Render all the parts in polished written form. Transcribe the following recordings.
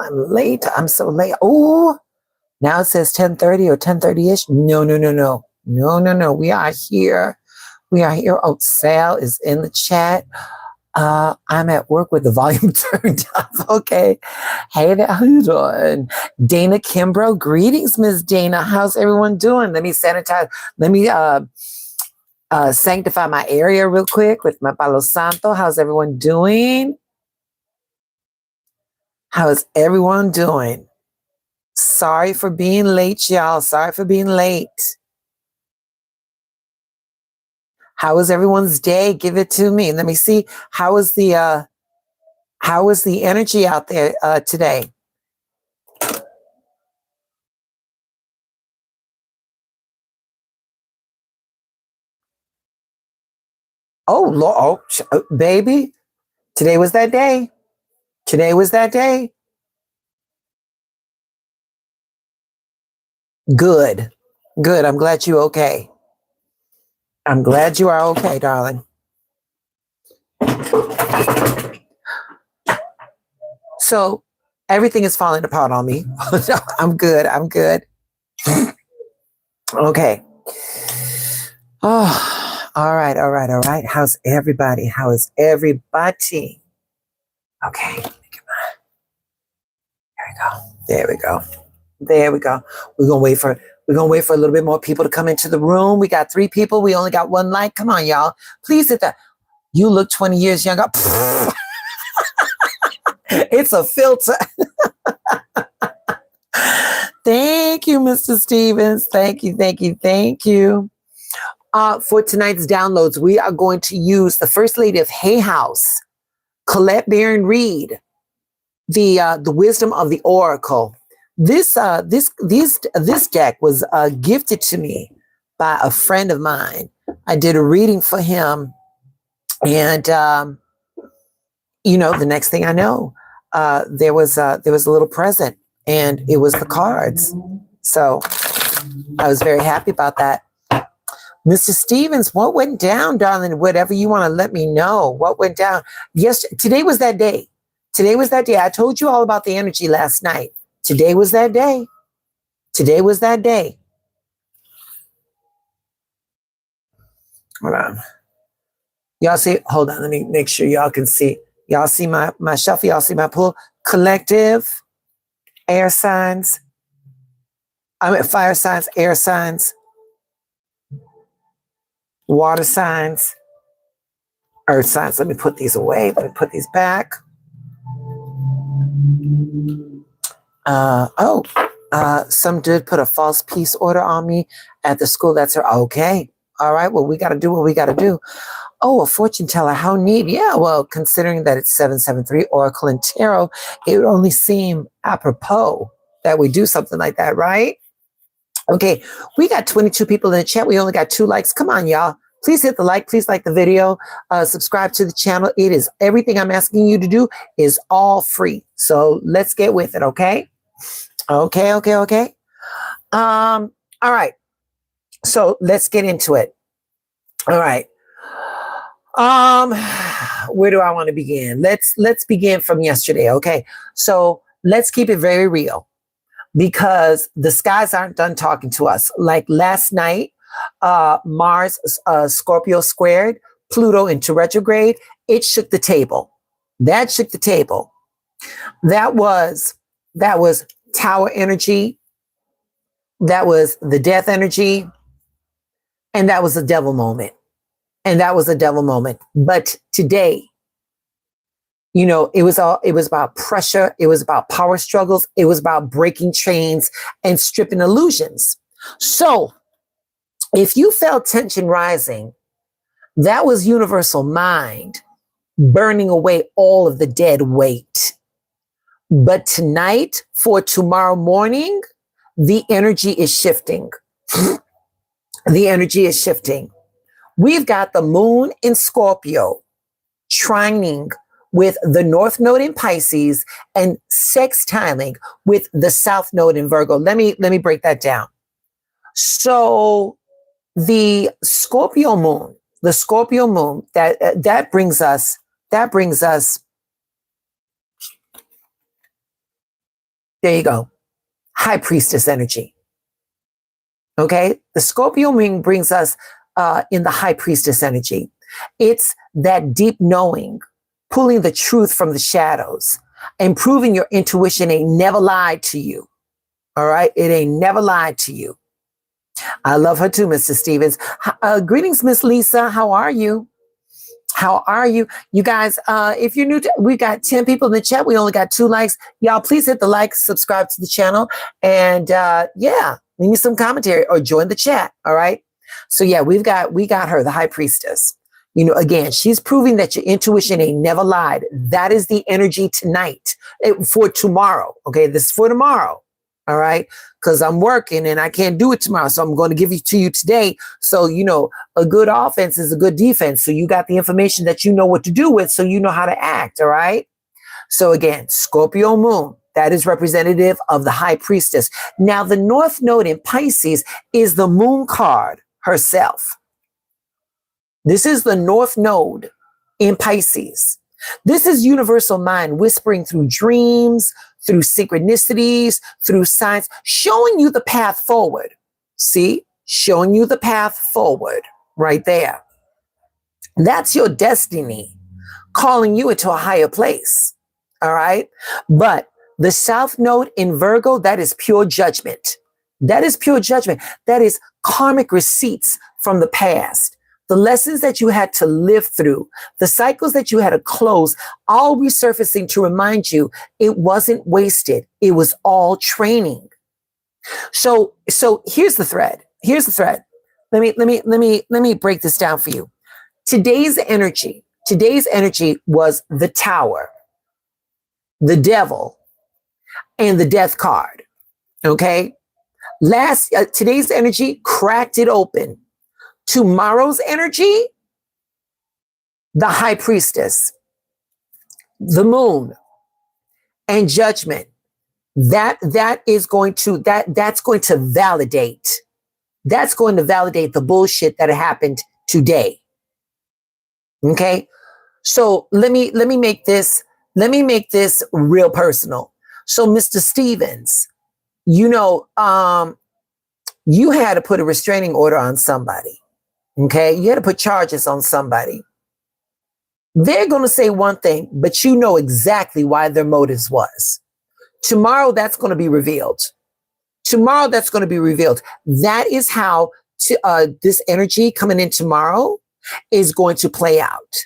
I'm late. I'm so late. Oh, now it says 10:30 or 10:30-ish. No, no, no, no. No, no, no. We are here. We are here. Oh, Sal is in the chat. I'm at work with the volume turned up. Okay. Hey there, how you doing? Dana Kimbrough. Greetings, Miss Dana. How's everyone doing? Let me sanitize. Let me sanctify my area real quick with my Palo Santo. How's everyone doing? How is everyone doing? Sorry for being late, y'all. Sorry for being late. How was everyone's day? Give it to me. Let me see. How was the energy out there today? Oh, Lord, baby. Today was that day. Today was that day. Good. Good. I'm glad you're okay. I'm glad you are okay, darling. So everything is falling apart on me. I'm good. I'm good. Okay. Oh, all right. All right. All right. How's everybody? How is everybody? Okay. There we go. There we go. There we go. We're gonna wait for a little bit more people to come into the room. We got 3 people. We only got 1 like. Come on, y'all. Please hit that. You look 20 years younger. It's a filter. Thank you, Mr. Stevens. Thank you, thank you, thank you. For tonight's downloads, we are going to use the First Lady of Hay House, Colette Baron Reed, the Wisdom of the Oracle. This deck was gifted to me by a friend of mine. I did a reading for him, and the next thing I know, there was a little present, and it was the cards. So I was very happy about that. Mr. Stevens, what went down, darling? Whatever you want to let me know. What went down? Yes, today was that day. Today was that day. I told you all about the energy last night. Today was that day. Today was that day. Hold on. Y'all see? Hold on. Let me make sure y'all can see. Y'all see my shuffle? Y'all see my pull? Collective, air signs. I'm at fire signs, air signs, water signs, earth signs. Let me put these away. Let me put these back. Some did put a false peace order on me at the school. That's her. Okay. All right. Well, we got to do what we got to do. Oh, a fortune teller. How neat. Yeah. Well, considering that it's 773 Oracle and Tarot, it would only seem apropos that we do something like that, right? Okay. We got 22 people in the chat. We only got 2 likes. Come on, y'all. Please hit the like. Please like the video. Subscribe to the channel. It is everything I'm asking you to do is all free. So let's get with it. Okay. Okay. All right. So let's get into it. All right. Where do I want to begin? Let's begin from yesterday. Okay. So let's keep it very real because the skies aren't done talking to us. Like last night, Mars, Scorpio squared, Pluto into retrograde. It shook the table. That shook the table. That was Tower energy. That was the death energy. And that was a devil moment. But today, it was about pressure. It was about power struggles. It was about breaking chains and stripping illusions. So if you felt tension rising, that was universal mind burning away all of the dead weight. But tonight, for tomorrow morning, the energy is shifting. The energy is shifting. We've got the moon in Scorpio trining with the North Node in Pisces and sextiling with the South Node in Virgo. Let me break that down. So the Scorpio moon, that brings us There you go. High priestess energy. Okay. The Scorpio moon brings us in the high priestess energy. It's that deep knowing, pulling the truth from the shadows, and proving your intuition ain't never lied to you. All right. It ain't never lied to you. I love her too, Mr. Stevens. Greetings, Miss Lisa. How are you? How are you? You guys, if you're new, we got 10 people in the chat. We only got 2 likes. Y'all, please hit the like, subscribe to the channel. And yeah, leave me some commentary or join the chat. All right. So yeah, we got her, the high priestess. You know, again, she's proving that your intuition ain't never lied. That is the energy tonight for tomorrow. Okay. This is for tomorrow. All right. Because I'm working and I can't do it tomorrow. So I'm going to give it to you today. So, you know, a good offense is a good defense. So you got the information that you know what to do with. So you know how to act. All right. So again, Scorpio moon, that is representative of the high priestess. Now, the North Node in Pisces is the moon card herself. This is the North Node in Pisces. This is universal mind whispering through dreams, through synchronicities, through signs, showing you the path forward. See, showing you the path forward right there. That's your destiny calling you into a higher place. All right. But the South Node in Virgo, that is pure judgment. That is pure judgment. That is karmic receipts from the past. The lessons that you had to live through, the cycles that you had to close, all resurfacing to remind you it wasn't wasted. It was all training. So here's the thread. Here's the thread. Let me break this down for you. Today's energy was the Tower, the Devil, and the Death card. Okay. Today's energy cracked it open. Tomorrow's energy, the High Priestess, the Moon, and Judgment. That's going to validate. That's going to validate the bullshit that happened today. Okay, so let me make this real personal. So, Mr. Stevens, you know, you had to put a restraining order on somebody. Okay, you had to put charges on somebody. They're going to say one thing, but you know exactly why their motives was. Tomorrow, that's going to be revealed. Tomorrow, that's going to be revealed. That is how this energy coming in tomorrow is going to play out.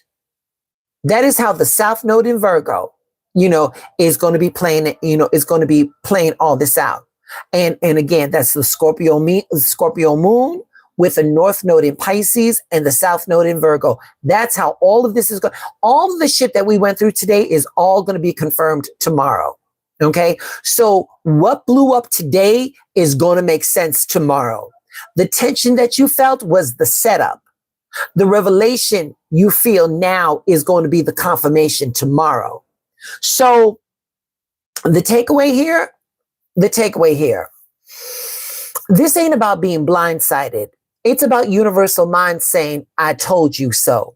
That is how the South Node in Virgo, you know, is going to be playing, you know, is going to be playing all this out. And again, that's the Scorpio moon with a North Node in Pisces and the South Node in Virgo. That's how all of this is going. All of the shit that we went through today is all going to be confirmed tomorrow. Okay. So what blew up today is going to make sense tomorrow. The tension that you felt was the setup. The revelation you feel now is going to be the confirmation tomorrow. So the takeaway here, this ain't about being blindsided. It's about universal mind saying, I told you so.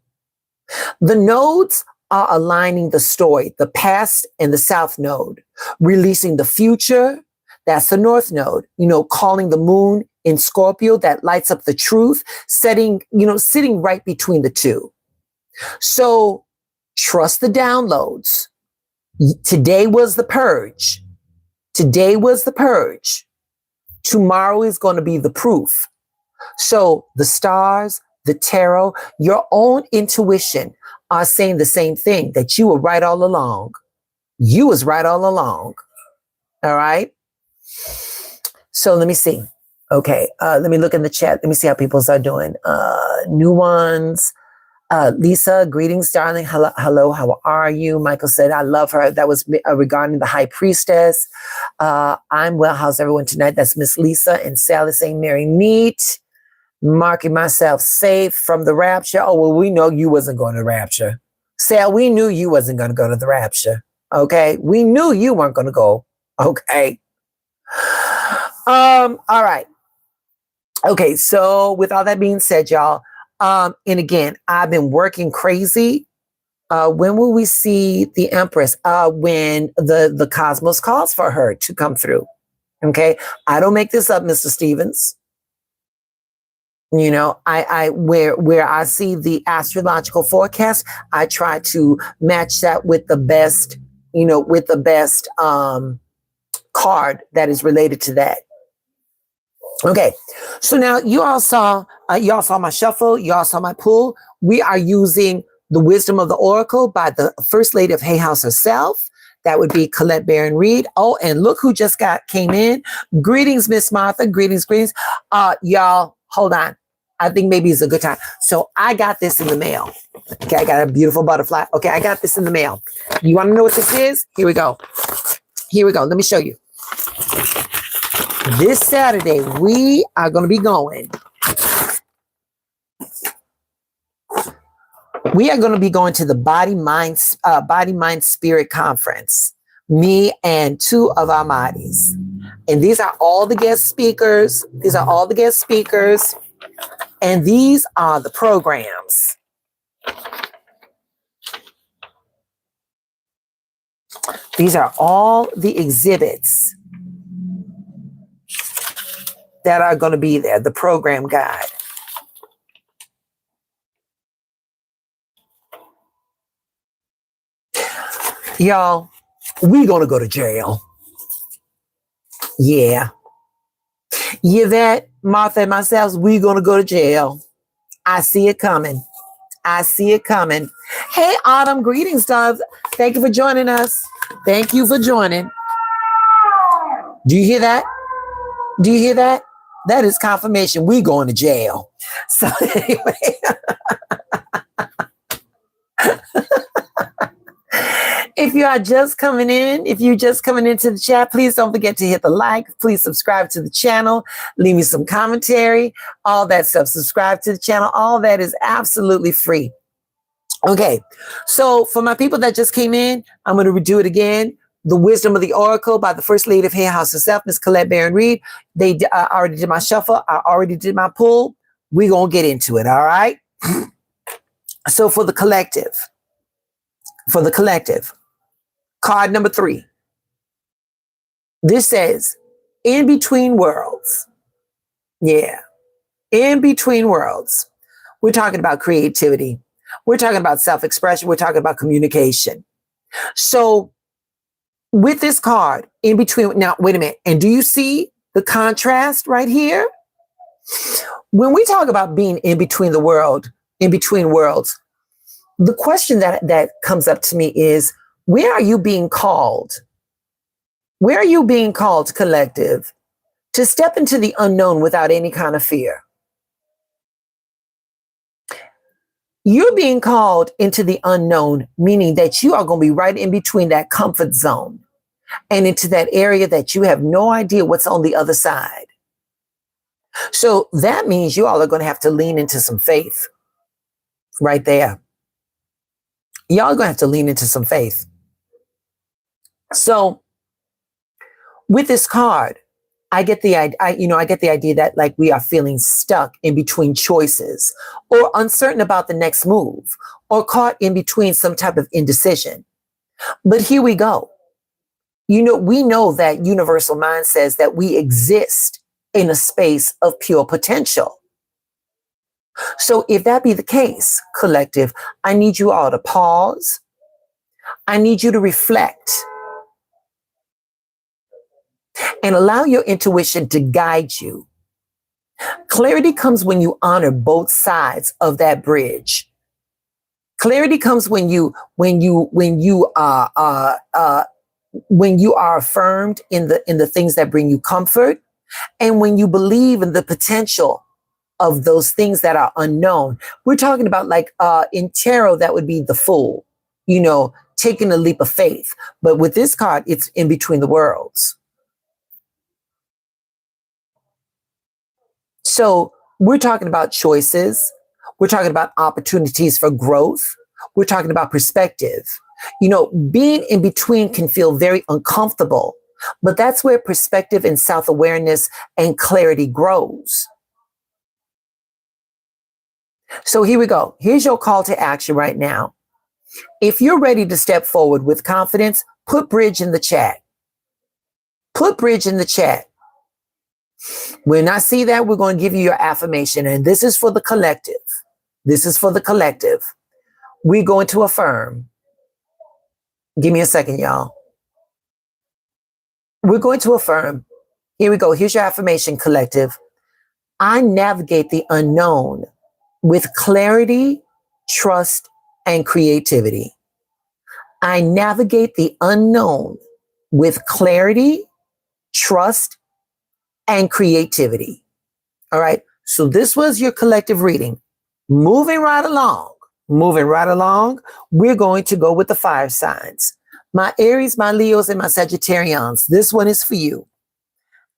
The nodes are aligning the story, the past and the South Node, releasing the future. That's the North Node, you know, calling the moon in Scorpio that lights up the truth, sitting right between the two. So trust the downloads. Today was the purge. Tomorrow is going to be the proof. So the stars, the tarot, your own intuition are saying the same thing, that you were right all along. You was right all along. All right. So let me see. Okay. Let me look in the chat. Let me see how people are doing. New ones. Lisa, greetings, darling. Hello. How are you? Michael said, I love her. That was regarding the high priestess. I'm well. How's everyone tonight? That's Miss Lisa and Sally saying, Mary meet. Marking myself safe from the rapture. Oh, well, we know you wasn't going to the rapture. Sal, we knew you wasn't going to go to the rapture. Okay. We knew you weren't going to go. Okay. All right. Okay. So with all that being said, y'all, and again, I've been working crazy When will we see the Empress? When the cosmos calls for her to come through. Okay. I don't make this up, Mr. Stevens. You know, I where I see the astrological forecast, I try to match that with the best, with the best card that is related to that. Okay, so now y'all saw my shuffle, y'all saw my pull. We are using the Wisdom of the Oracle by the First Lady of Hay House herself. That would be Colette Baron Reed. Oh, and look who just came in. Greetings, Miss Martha. Greetings. Y'all, hold on. I think maybe it's a good time. So I got this in the mail. Okay, I got a beautiful butterfly. Okay, I got this in the mail. You want to know what this is? Here we go. Let me show you. This Saturday, we are going to be going. We are going to be going to the Body Mind Spirit Conference. Me and two of our Mahdi's. And these are all the guest speakers. And these are the programs. These are all the exhibits that are going to be there, the program guide. Y'all, we going to go to jail. Yeah. Yvette, Martha, and myself, we going to go to jail. I see it coming. Hey, Autumn, greetings, doves. Thank you for joining us. Thank you for joining. Do you hear that? That is confirmation. We going to jail. So anyway. If you're just coming into the chat, please don't forget to hit the like. Please subscribe to the channel. Leave me some commentary. All that stuff. Subscribe to the channel. All that is absolutely free. Okay. So for my people that just came in, I'm going to redo it again. The Wisdom of the Oracle by the First Lady of Hay House herself, Miss Colette Baron Reed. I already did my shuffle. I already did my pull. We're going to get into it. All right. So for the collective, card number 3. This says, in between worlds. Yeah. In between worlds. We're talking about creativity. We're talking about self-expression. We're talking about communication. So with this card, in between, now, wait a minute. And do you see the contrast right here? When we talk about being in between worlds, the question that comes up to me is, where are you being called? Where are you being called, collective, to step into the unknown without any kind of fear? You're being called into the unknown, meaning that you are going to be right in between that comfort zone and into that area that you have no idea what's on the other side. So that means you all are going to have to lean into some faith right there. Y'all are going to have to lean into some faith. So with this card, I get the idea that like we are feeling stuck in between choices or uncertain about the next move or caught in between some type of indecision. But here we go. We know that universal mind says that we exist in a space of pure potential. So if that be the case, collective, I need you all to pause. I need you to reflect and allow your intuition to guide you. Clarity comes when you honor both sides of that bridge. Clarity comes when you are affirmed in the things that bring you comfort, and when you believe in the potential of those things that are unknown. We're talking about like in tarot, that would be the Fool, taking a leap of faith. But with this card, it's in between the worlds. So we're talking about choices. We're talking about opportunities for growth. We're talking about perspective. Being in between can feel very uncomfortable, but that's where perspective and self-awareness and clarity grows. So here we go. Here's your call to action right now. If you're ready to step forward with confidence, put bridge in the chat. Put bridge in the chat. When I see that, we're going to give you your affirmation. And this is for the collective. This is for the collective. We're going to affirm. Give me a second, y'all. We're going to affirm. Here we go. Here's your affirmation, collective. I navigate the unknown with clarity, trust, and creativity. I navigate the unknown with clarity, trust, and creativity. All right. So this was your collective reading. Moving right along, we're going to go with the fire signs. My Aries, my Leos, and my Sagittarians. This one is for you.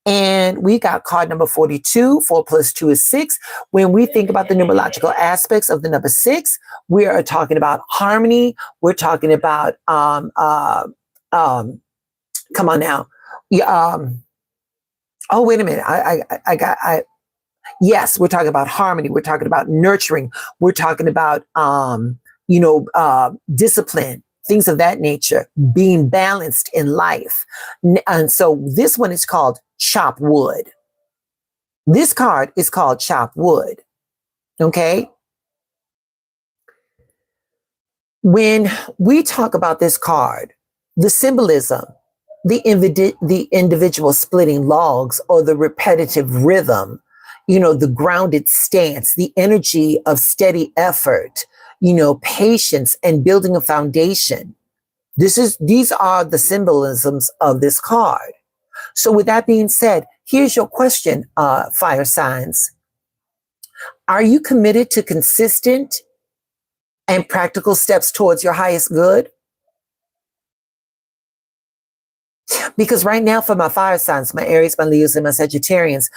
And we got card number 42. 4 plus 2 is 6. When we think about the numerological aspects of the number 6, we are talking about harmony. We're talking about, come on now. Oh, wait a minute. Yes, we're talking about harmony. We're talking about nurturing. We're talking about, discipline, things of that nature, being balanced in life. And so this one is called chop wood. This card is called chop wood. Okay. When we talk about this card, the symbolism, the individual splitting logs or the repetitive rhythm, the grounded stance, the energy of steady effort, patience and building a foundation. These are the symbolisms of this card. So with that being said, here's your question, fire signs. Are you committed to consistent and practical steps towards your highest good? Because right now for my fire signs, my Aries, my Leos, and my Sagittarians,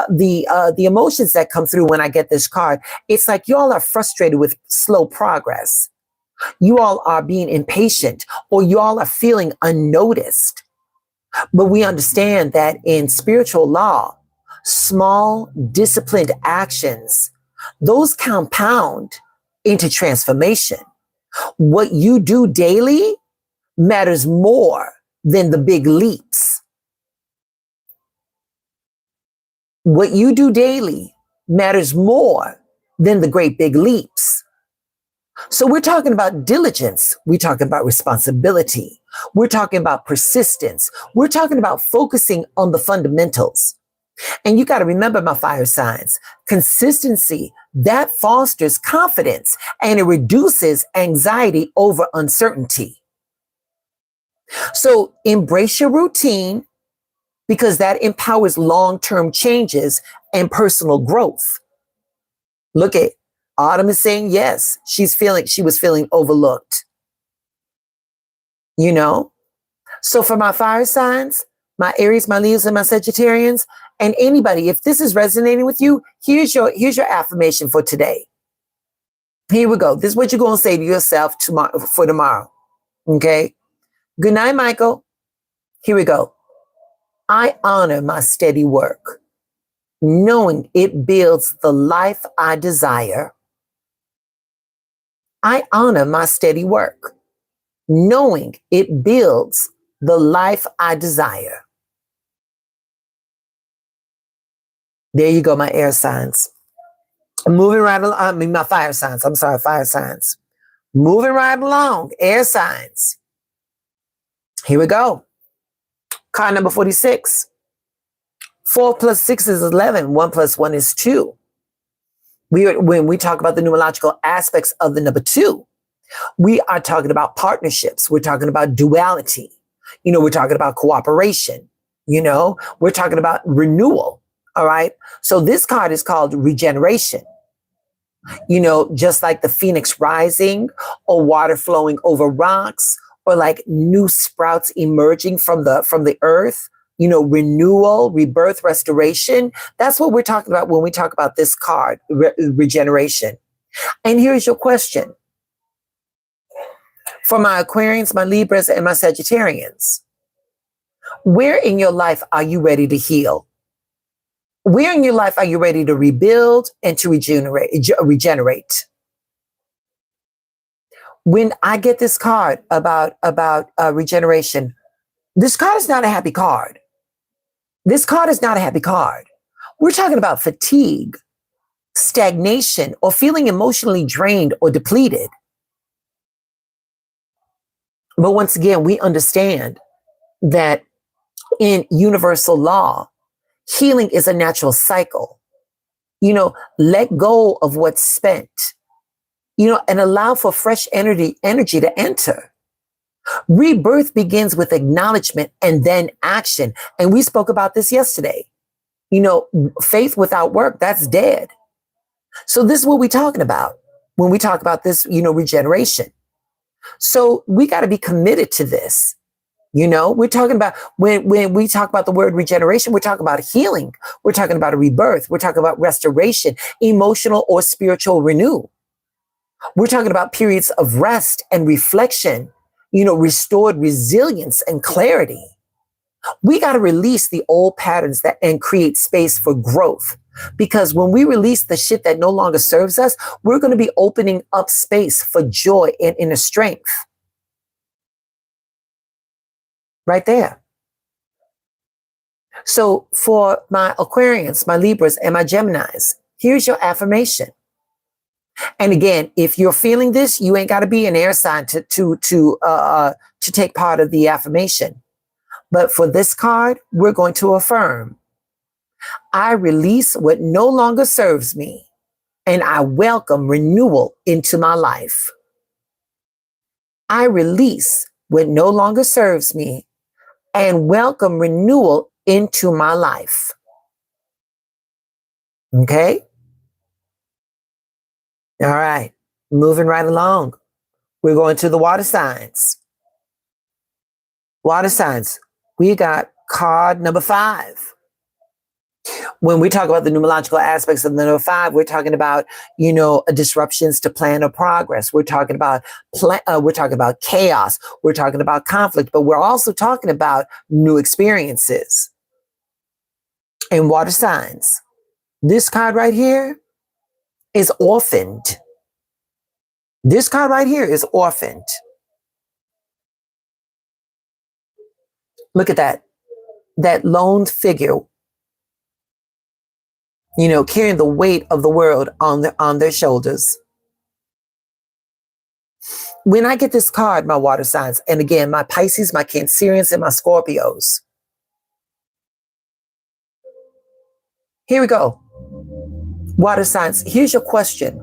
the emotions that come through when I get this card, it's like you all are frustrated with slow progress. You all are being impatient, or you all are feeling unnoticed. But we understand that in spiritual law, small disciplined actions, those compound into transformation. What you do daily matters more than the big leaps. What you do daily matters more than the great big leaps. So we're talking about diligence. We're talking about responsibility. We're talking about persistence. We're talking about focusing on the fundamentals. And you got to remember, my fire signs, consistency, that fosters confidence and it reduces anxiety over uncertainty. So embrace your routine because that empowers long-term changes and personal growth. Look at Autumn is saying yes. She was feeling overlooked. So for my fire signs, my Aries, my Leos, and my Sagittarians, and anybody, if this is resonating with you, here's your affirmation for today. Here we go. This is what you're going to say to yourself for tomorrow. Okay. Good night, Michael. Here we go. I honor my steady work, knowing it builds the life I desire. I honor my steady work, knowing it builds the life I desire. There you go, my air signs. Moving right along, my fire signs. I'm sorry, fire signs. Moving right along, air signs. Here we go. Card number 46. 4 plus 6 is 11. 1 plus 1 is 2. When we talk about the numerological aspects of the number 2, we are talking about partnerships. We're talking about duality. We're talking about cooperation. We're talking about renewal. All right. So this card is called regeneration. Just like the phoenix rising or water flowing over rocks or like new sprouts emerging from the earth, renewal, rebirth, restoration. That's what we're talking about when we talk about this card, regeneration. And here's your question. For my Aquarians, my Libras, and my Sagittarians, where in your life are you ready to heal? Where in your life are you ready to rebuild and to regenerate? When I get this card about regeneration, this card is not a happy card. This card is not a happy card. We're talking about fatigue, stagnation, or feeling emotionally drained or depleted. But once again, we understand that in universal law, healing is a natural cycle. Let go of what's spent, and allow for fresh energy to enter. Rebirth begins with acknowledgement and then action. And we spoke about this yesterday. Faith without work, that's dead. So this is what we're talking about when we talk about this, regeneration. So we got to be committed to this. We're talking about when we talk about the word regeneration, we're talking about healing. We're talking about a rebirth. We're talking about restoration, emotional or spiritual renew. We're talking about periods of rest and reflection, restored resilience and clarity. We got to release the old patterns and create space for growth. Because when we release the shit that no longer serves us, we're going to be opening up space for joy and inner strength. Right there. So for my Aquarians, my Libras, and my Geminis, here's your affirmation. And again, if you're feeling this, you ain't got to be an air sign to take part of the affirmation. But for this card, we're going to affirm, I release what no longer serves me, and I welcome renewal into my life. I release what no longer serves me and welcome renewal into my life. Okay? All right. Moving right along. We're going to the water signs. Water signs. We got card number 5. When we talk about the numerological aspects of the number 5, we're talking about, disruptions to plan or progress. We're talking about chaos. We're talking about conflict, but we're also talking about new experiences. And water signs. This card right here is orphaned. This card right here is orphaned. Look at that lone figure, carrying the weight of the world on their shoulders. When I get this card, my water signs, and again, my Pisces, my Cancerians, and my Scorpios. Here we go. Water signs, here's your question.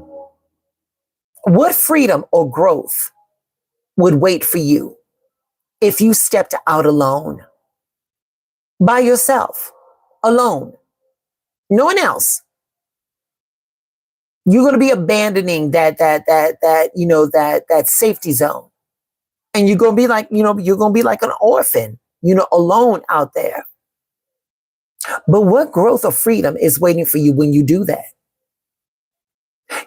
What freedom or growth would wait for you if you stepped out alone? By yourself, alone. No one else. You're going to be abandoning that safety zone. And you're going to be like, you're going to be like an orphan, alone out there. But what growth or freedom is waiting for you when you do that?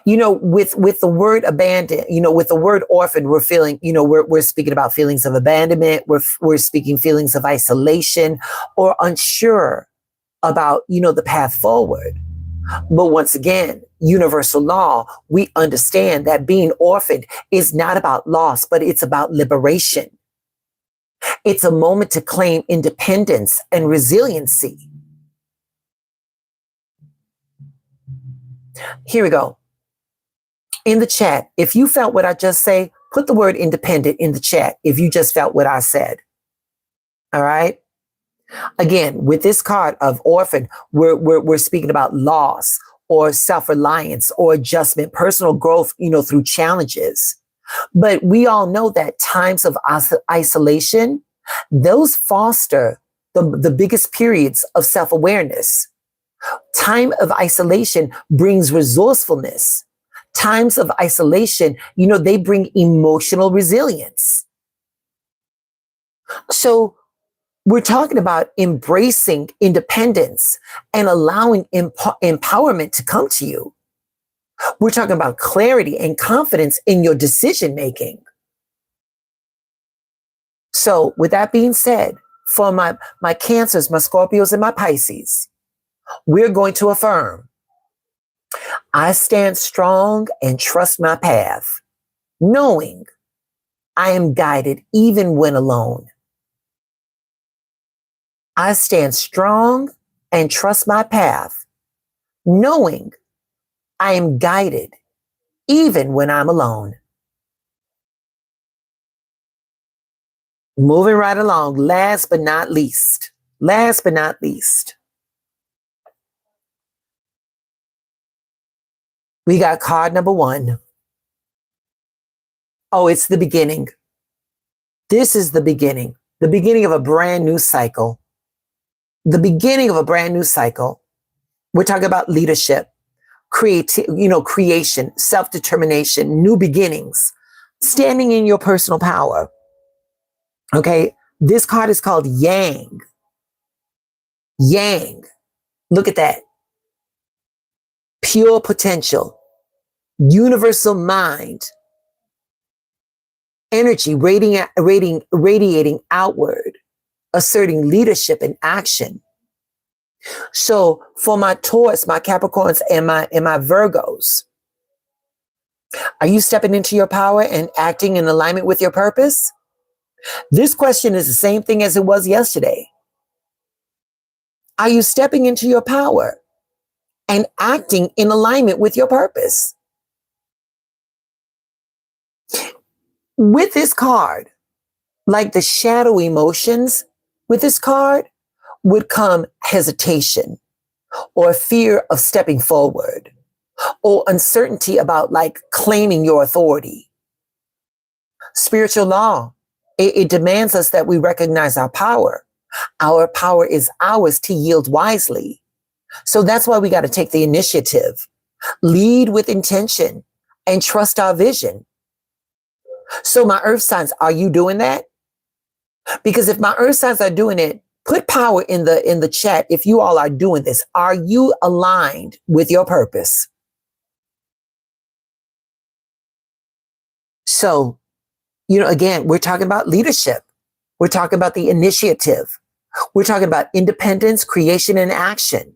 With the word abandon, with the word orphan, we're feeling, we're speaking about feelings of abandonment. We're speaking feelings of isolation or unsure about, the path forward. But once again, universal law, we understand that being orphaned is not about loss, but it's about liberation. It's a moment to claim independence and resiliency. Here we go. In the chat, if you felt what I just say, put the word independent in the chat if you just felt what I said. All right? Again, with this card of orphan, we're speaking about loss or self-reliance or adjustment, personal growth, through challenges. But we all know that times of isolation, those foster the biggest periods of self-awareness. Time of isolation brings resourcefulness. Times of isolation, they bring emotional resilience. So we're talking about embracing independence and allowing empowerment to come to you. We're talking about clarity and confidence in your decision making. So with that being said, for my Cancers, my Scorpios, and my Pisces, we're going to affirm, I stand strong and trust my path, knowing I am guided even when alone. I stand strong and trust my path, knowing I am guided even when I'm alone. Moving right along, last but not least. Last but not least. We got card number 1. Oh, it's the beginning. This is the beginning of a brand new cycle. The beginning of a brand new cycle. We're talking about leadership, creation, self-determination, new beginnings, standing in your personal power. Okay. This card is called Yang. Yang. Look at that. Pure potential, universal mind, energy radiating outward, asserting leadership and action. So for my Taurus, my Capricorns, and my Virgos, are you stepping into your power and acting in alignment with your purpose? This question is the same thing as it was yesterday. Are you stepping into your power and acting in alignment with your purpose? With this card, like the shadow emotions with this card would come hesitation or fear of stepping forward or uncertainty about like claiming your authority. Spiritual law, it demands us that we recognize our power. Our power is ours to yield wisely. So that's why we got to take the initiative, lead with intention, and trust our vision. So my earth signs, are you doing that? Because if my earth signs are doing it, put power in the chat. If you all are doing this, are you aligned with your purpose? So, again, we're talking about leadership. We're talking about the initiative. We're talking about independence, creation, and action.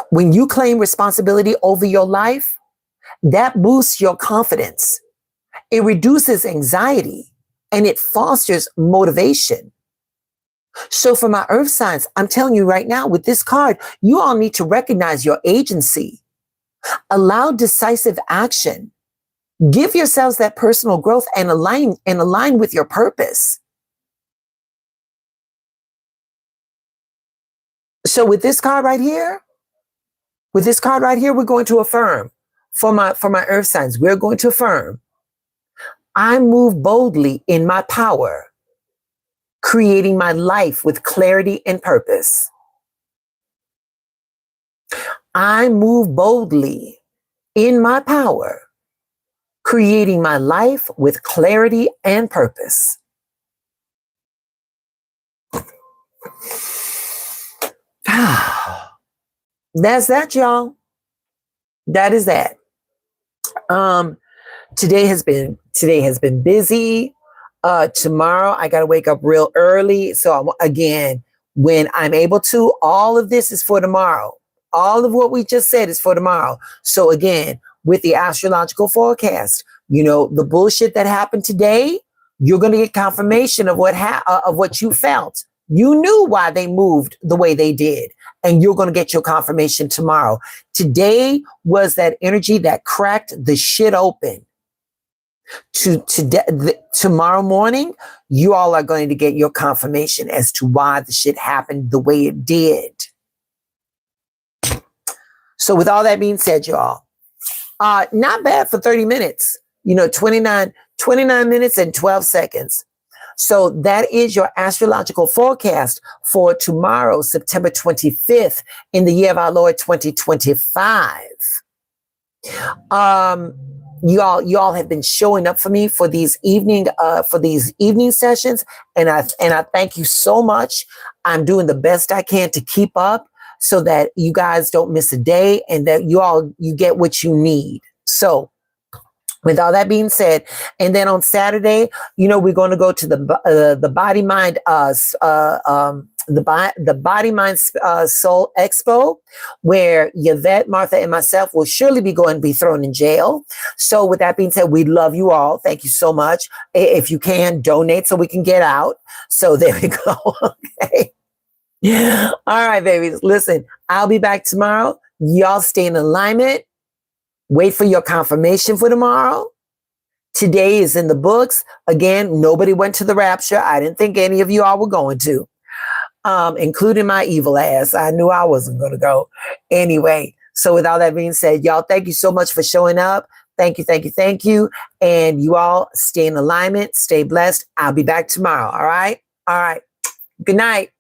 When you claim responsibility over your life, that boosts your confidence. It reduces anxiety and it fosters motivation. So for my earth signs, I'm telling you right now with this card, you all need to recognize your agency. Allow decisive action. Give yourselves that personal growth and align with your purpose. So with this card right here, we're going to affirm for my earth signs, we're going to affirm, I move boldly in my power, creating my life with clarity and purpose. I move boldly in my power, creating my life with clarity and purpose. That's that, y'all. That is that. Today has been busy. Tomorrow I got to wake up real early. So again, when I'm able to, all of this is for tomorrow. All of what we just said is for tomorrow. So again, with the astrological forecast, the bullshit that happened today, you're going to get confirmation of what you felt. You knew why they moved the way they did, and you're going to get your confirmation tomorrow. Today was that energy that cracked the shit open. Tomorrow morning, you all are going to get your confirmation as to why the shit happened the way it did. So with all that being said, y'all, not bad for 30 minutes, 29 minutes and 12 seconds. So that is your astrological forecast for tomorrow, September 25th, in the year of our Lord 2025. You all have been showing up for me for these evening sessions, and I thank you so much. I'm doing the best I can to keep up so that you guys don't miss a day and that you get what you need. So With all that being said, and then on Saturday, we're going to go to the Body Mind the Body Mind Soul Expo, where Yvette, Martha, and myself will surely be going to be thrown in jail. So with that being said, we love you all. Thank you so much. If you can, donate so we can get out. So there we go. Okay. All right, babies. Listen, I'll be back tomorrow. Y'all stay in alignment. Wait for your confirmation for tomorrow. Today is in the books. Again, nobody went to the rapture. I didn't think any of you all were going to, including my evil ass. I knew I wasn't going to go. Anyway, so with all that being said, y'all, thank you so much for showing up. Thank you, thank you, thank you. And you all stay in alignment. Stay blessed. I'll be back tomorrow. All right? All right. Good night.